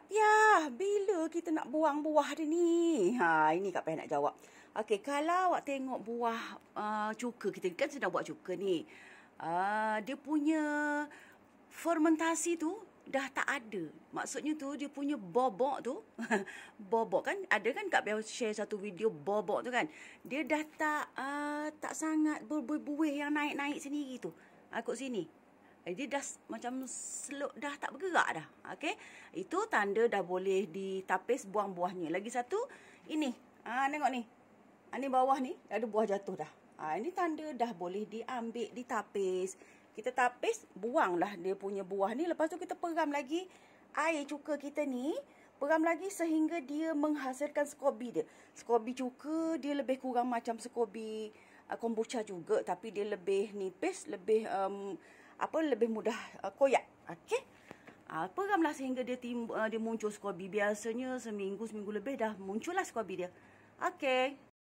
Kak Piah, bila kita nak buang buah dia ni? Ini Kak Piah nak jawab. Okey, kalau awak tengok buah cuka, kita kan sedang buat cuka ni. Dia punya fermentasi tu dah tak ada. Maksudnya tu dia punya bobok tu, bobok kan, ada kan Kak Piah share satu video bobok tu kan. Dia dah tak sangat berbuih yang naik-naik sendiri tu. Kat sini. Dia dah macam slow, dah tak bergerak dah. Okey. Itu tanda dah boleh ditapis buang buahnya. Lagi satu, ini. Tengok ni. Ni bawah ni ada buah jatuh dah. Ini tanda dah boleh diambil, ditapis. Kita tapis, buanglah dia punya buah ni. Lepas tu kita peram lagi air cuka kita ni. Peram lagi sehingga dia menghasilkan skobi dia. Skobi cuka dia lebih kurang macam skobi kombucha juga. Tapi dia lebih nipis, lebih lebih mudah koyak. Okey. Peramlah sehingga dia muncul skobi. Biasanya seminggu lebih dah muncullah skobi dia. Okey.